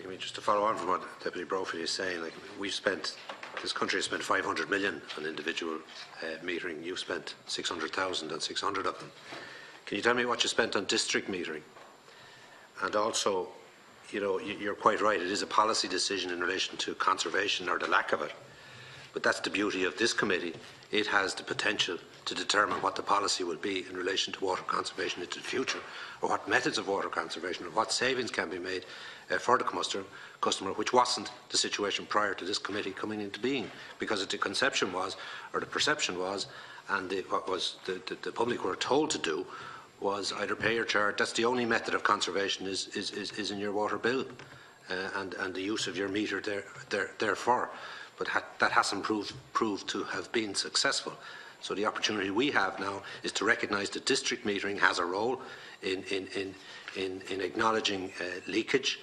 I mean, just to follow on from what Deputy Brophy is saying, like this country has spent 500 million on individual metering. You've spent 600,000 on 600 of them. Can you tell me what you spent on district metering? And also, you know, you're quite right. It is a policy decision in relation to conservation or the lack of it. But that's the beauty of this committee. It has the potential to determine what the policy will be in relation to water conservation into the future, or what methods of water conservation, or what savings can be made for the customer, which wasn't the situation prior to this committee coming into being, because the conception was, or the perception was, and what was the public were told to do, was either pay or charge. That's the only method of conservation is in your water bill, and the use of your meter therefore. But that hasn't proved to have been successful. So the opportunity we have now is to recognise that district metering has a role in acknowledging leakage,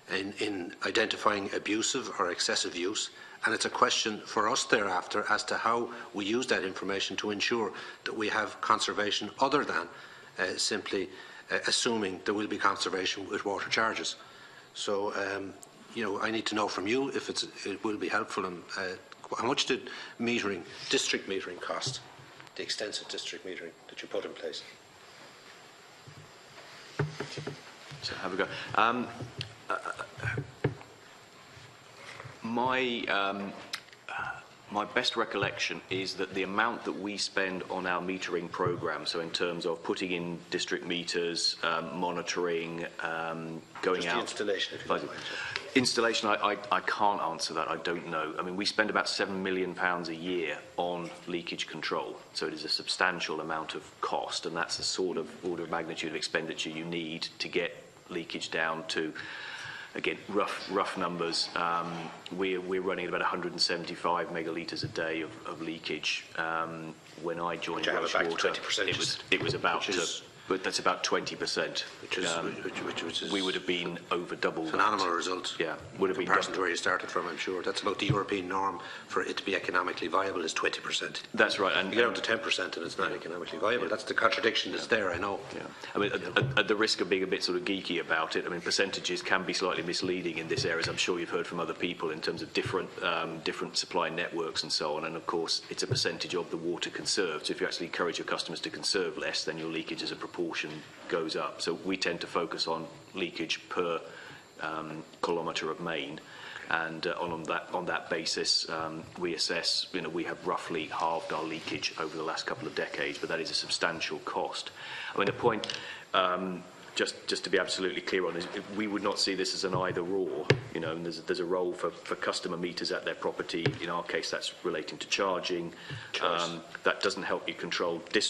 in identifying abusive or excessive use, and it's a question for us thereafter as to how we use that information to ensure that we have conservation other than simply assuming there will be conservation with water charges. So, you know, I need to know from you if it will be helpful. And how much did district metering cost? The extensive district metering that you put in place. So have a go. My best recollection is that the amount that we spend on our metering program, so in terms of putting in district meters, monitoring, going out. Installation, if you don't mind. Installation, I can't answer that. I don't know. I mean, we spend about £7 million a year on leakage control, so it is a substantial amount of cost, and that's the sort of order of magnitude of expenditure you need to get leakage down to. Again, rough numbers. We're running at about 175 megalitres a day of leakage. When I joined Welsh Water, it was about. But that's about 20%. Which is we would have been over double. Phenomenal result. Yeah, would have been comparison to where you started from. I'm sure that's about the European norm for it to be economically viable is 20%. That's right. And you get up to 10% and it's not economically viable. That's the contradiction that's there. I know. Yeah. I mean, at the risk of being a bit sort of geeky about it, I mean, percentages can be slightly misleading in this area, as I'm sure you've heard from other people in terms of different supply networks and so on. And of course, it's a percentage of the water conserved. So if you actually encourage your customers to conserve less, then your leakage as a proportion goes up. So we tend to focus on leakage per kilometre of main, and on that basis we assess, you know, we have roughly halved our leakage over the last couple of decades, but that is a substantial cost. I mean, the point, just to be absolutely clear on, is we would not see this as an either-or. You know, and there's a role for customer meters at their property. In our case, that's relating to charging. That doesn't help you control the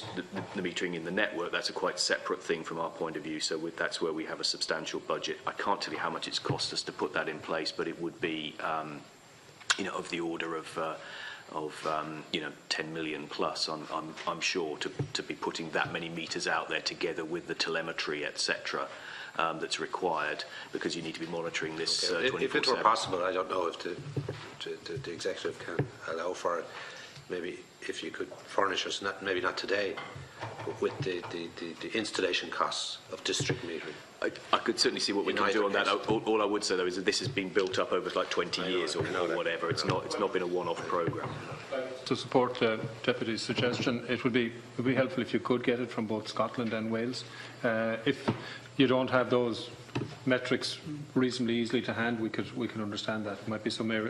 metering in the network. That's a quite separate thing from our point of view. So that's where we have a substantial budget. I can't tell you how much it's cost us to put that in place, but it would be, you know, of the order of you know, 10 million plus. I'm sure to be putting that many meters out there together with the telemetry, etc. That's required, because you need to be monitoring this. Okay. If it were possible, I don't know if the executive can allow for it. Maybe if you could furnish us, maybe not today, but with the installation costs of district metering. I could certainly see what we can do on that. All I would say though is that this has been built up over like 20 years or whatever. It's not been a one-off programme. To support the Deputy's suggestion, it would be helpful if you could get it from both Scotland and Wales. If you don't have those metrics reasonably easily to hand, we can understand that. It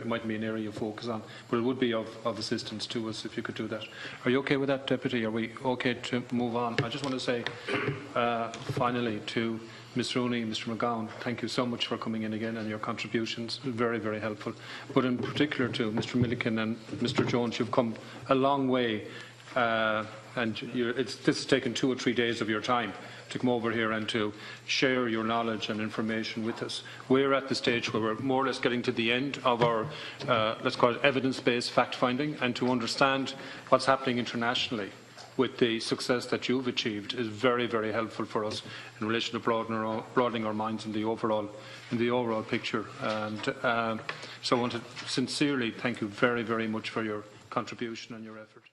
might be an area you focus on, but it would be of assistance to us if you could do that. Are you okay with that, Deputy? Are we okay to move on? I just want to say finally to Ms Rooney, Mr McGowan, thank you so much for coming in again and your contributions. Very, very helpful. But in particular to Mr Milliken and Mr Jones, you've come a long way, and this has taken 2 or 3 days of your time to come over here and to share your knowledge and information with us. We're at the stage where we're more or less getting to the end of our, let's call it evidence-based fact-finding, and to understand what's happening internationally with the success that you've achieved is very, very helpful for us in relation to broadening our minds in the overall picture. And so I want to sincerely thank you very, very much for your contribution and your effort.